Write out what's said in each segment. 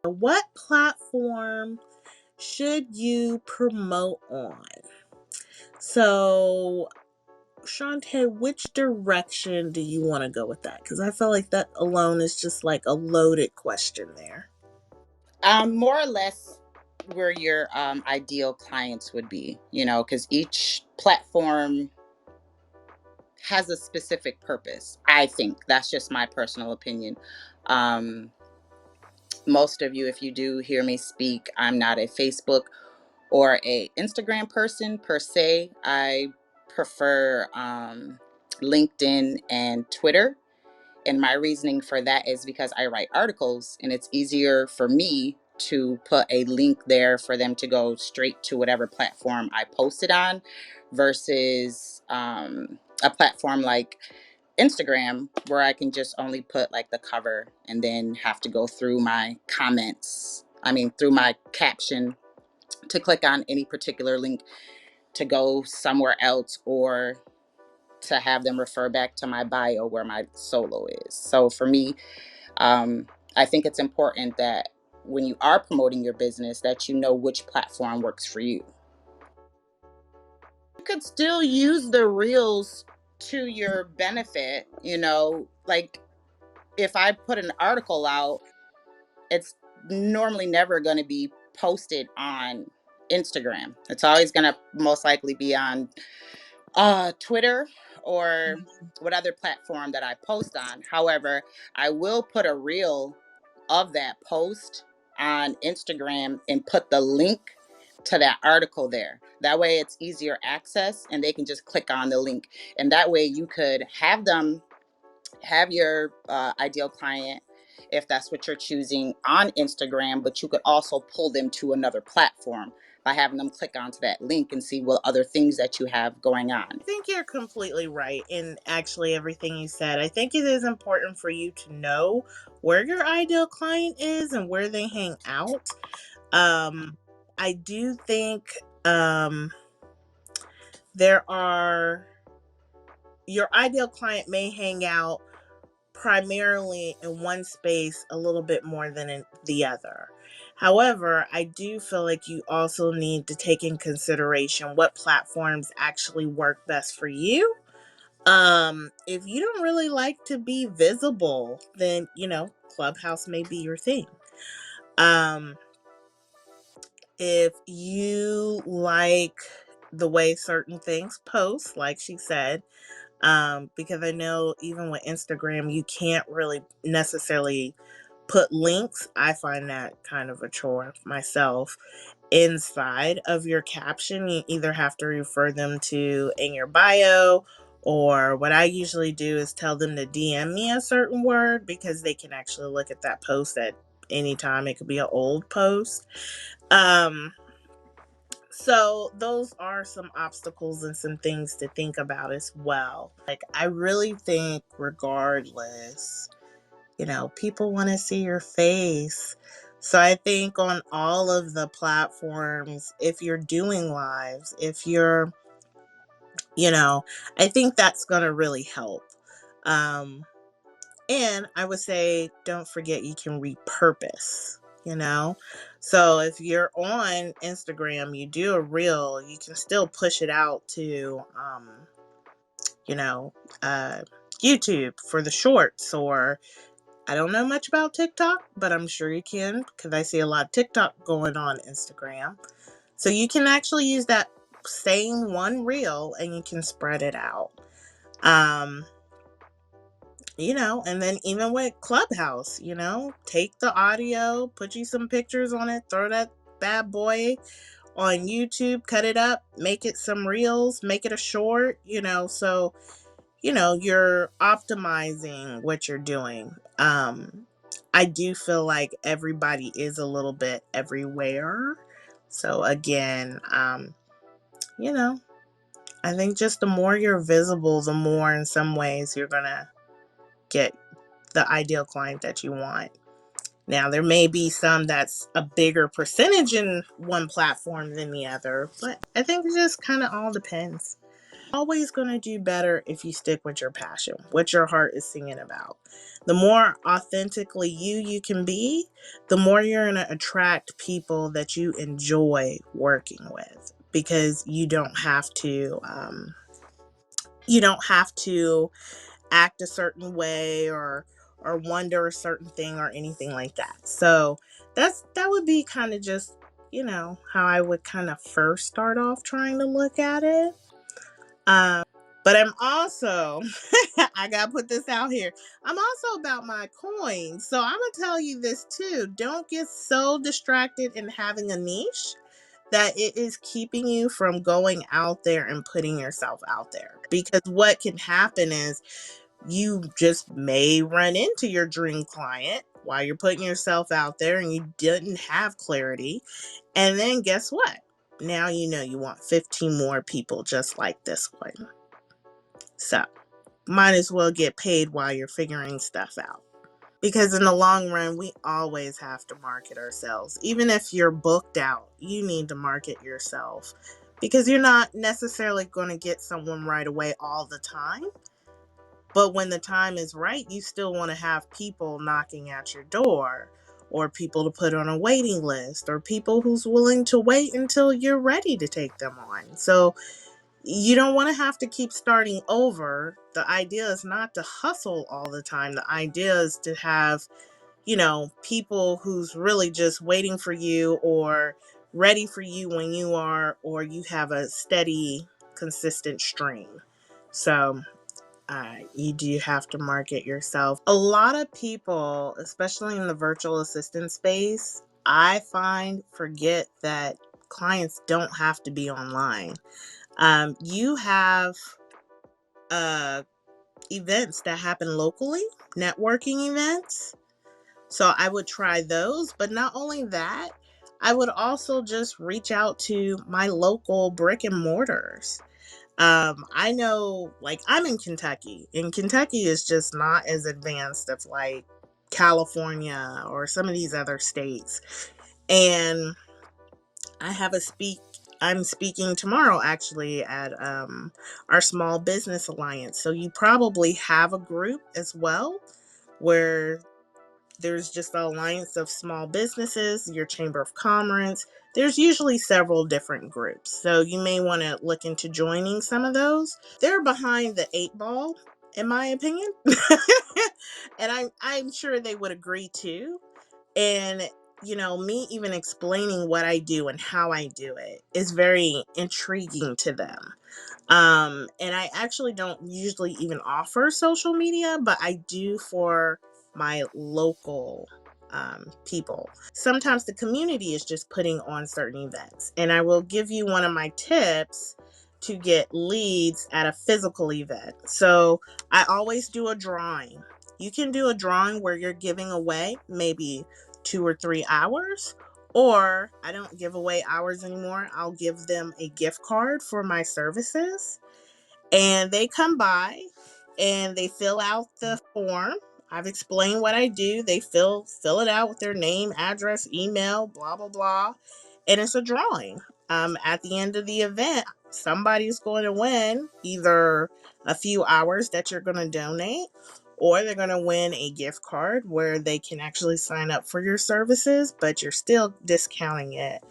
What platform should you promote on? So, Shantae, which direction do you want to go with that? Because I feel like that alone is just like a loaded question there. More or less where your ideal clients would be, because each platform has a specific purpose. I think that's just my personal opinion. Um, Most of you, if you do hear me speak, I'm not a Facebook or a Instagram person per se. I prefer LinkedIn and Twitter. And my reasoning for that is because I write articles and it's easier for me to put a link there for them to go straight to whatever platform I posted on versus a platform like Instagram where I can just only put like the cover and then have to go through my comments. I mean, through my caption to click on any particular link to go somewhere else or to have them refer back to my bio where my solo is. So for me, um, I think it's important that when you are promoting your business that you know which platform works for you. You could still use the reels to your benefit, like if I put an article out, it's normally never going to be posted on Instagram. It's always going to most likely be on Twitter or what other platform that I post on. However, I will put a reel of that post on Instagram and put the link to that article there. That way it's easier access and they can just click on the link. And that way you could have your ideal client, if that's what you're choosing, on Instagram, but you could also pull them to another platform by having them click onto that link and see what other things that you have going on. I think you're completely right in actually everything you said. I think it is important for you to know where your ideal client is and where they hang out. Um, I do think there are your ideal client may hang out primarily in one space a little bit more than in the other. However, I do feel like you also need to take in consideration what platforms actually work best for you. If you don't really like to be visible, then Clubhouse may be your thing. Um, if you like the way certain things post, like she said, because I know even with Instagram, you can't really necessarily put links. I find that kind of a chore myself. Inside of your caption, you either have to refer them to in your bio, or what I usually do is tell them to DM me a certain word because they can actually look at that post at any time. It could be an old post. Um, so those are some obstacles and some things to think about as well. Like I really think regardless, people want to see your face. So I think on all of the platforms, if you're doing lives, if you're, you know, I think that's going to really help. Um, and I would say, don't forget you can repurpose, you know? So if you're on Instagram, you do a reel, you can still push it out to, you know, uh, YouTube for the shorts, or I don't know much about TikTok, but I'm sure you can because I see a lot of TikTok going on Instagram. So you can actually use that same one reel and you can spread it out. Um, and then even with Clubhouse, take the audio, put you some pictures on it, throw that bad boy on YouTube, cut it up, make it some reels, make it a short, so you're optimizing what you're doing. I do feel like everybody is a little bit everywhere. So again, you know, I think just the more you're visible, the more in some ways you're gonna get the ideal client that you want. Now there may be some that's a bigger percentage in one platform than the other, but I think it just kind of all depends. always going to do better if you stick with your passion, what your heart is singing about. The more authentically you can be, the more you're going to attract people that you enjoy working with, because you don't have to act a certain way or wonder a certain thing or anything like that. So that would be kind of just, how I would kind of first start off trying to look at it. But I'm also, I gotta put this out here. I'm also about my coins. So I'm gonna tell you this too. Don't get so distracted in having a niche that it is keeping you from going out there and putting yourself out there. Because what can happen is you just may run into your dream client while you're putting yourself out there and you didn't have clarity. And then guess what? Now you want 15 more people just like this one. So might as well get paid while you're figuring stuff out. Because in the long run, we always have to market ourselves. Even if you're booked out, you need to market yourself, because you're not necessarily going to get someone right away all the time. But when the time is right, you still want to have people knocking at your door, or people to put on a waiting list, or people who's willing to wait until you're ready to take them on. So you don't want to have to keep starting over. The idea is not to hustle all the time. The idea is to have, people who's really just waiting for you or ready for you when you are, or you have a steady, consistent stream. So you do have to market yourself. A lot of people, especially in the virtual assistant space, I find forget that clients don't have to be online. You have uh, events that happen locally, networking events. So I would try those. But not only that, I would also just reach out to my local brick and mortars. I know, like, I'm in Kentucky, and Kentucky is just not as advanced as like California or some of these other states. And I have a speak. I'm speaking tomorrow actually at our Small Business Alliance. So you probably have a group as well where there's just the alliance of small businesses, your chamber of commerce. There's usually several different groups. So you may want to look into joining some of those. They're behind the eight ball, in my opinion. And I'm sure they would agree too. And me even explaining what I do and how I do it is very intriguing to them. And I actually don't usually even offer social media, but I do for my local people. Sometimes the community is just putting on certain events. And I will give you one of my tips to get leads at a physical event. So I always do a drawing. You can do a drawing where you're giving away maybe 2 or 3 hours, or I don't give away hours anymore. I'll give them a gift card for my services, and they come by and they fill out the form. I've explained what I do. They fill it out with their name, address, email, blah blah blah, and it's a drawing. At the end of the event, somebody's going to win either a few hours that you're going to donate, or they're going to win a gift card where they can actually sign up for your services, but you're still discounting it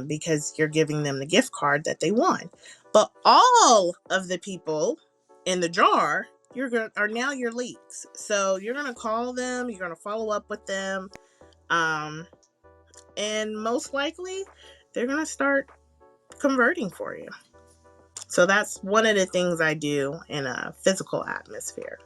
because you're giving them the gift card that they won. But all of the people in the jar are now your leads. So you're gonna call them, you're gonna follow up with them, um, and most likely they're gonna start converting for you. So that's one of the things I do in a physical atmosphere.